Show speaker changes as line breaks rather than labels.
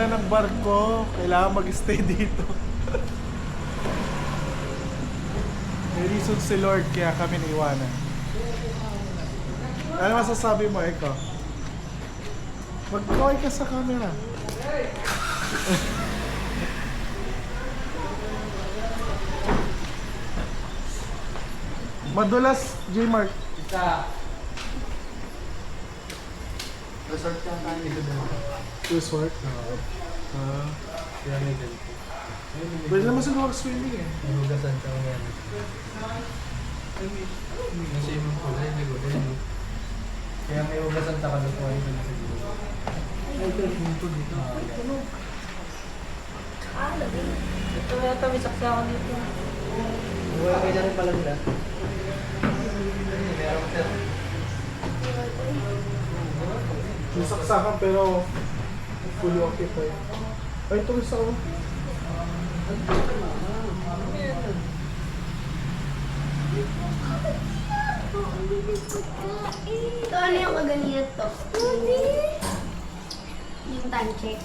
iniwanan ng barko. Kailangan mag-stay dito. May reason si Lord kaya kami niiwanan. Ano masasabi mo, Eko? Mag-kaway ka sa camera. Madulas, J-Mark.
Isa. Resort ka tayo dito doon.
Resort?
Kaya may ganito.
Pwede naman siguro swimming eh.
Nahugasan ka ngayon. Kasi yung kulay, ligo din. Kaya may hugasan ka doon po ay siguro. Ay, ito dito.
Ito yata may saksakan dito.
Wala kayo na rin pala nila. Meron sir.
May saksakan pero fully occupied. Ay, ito isa ko.
Ito ano yung kaganyan to? Yung time check.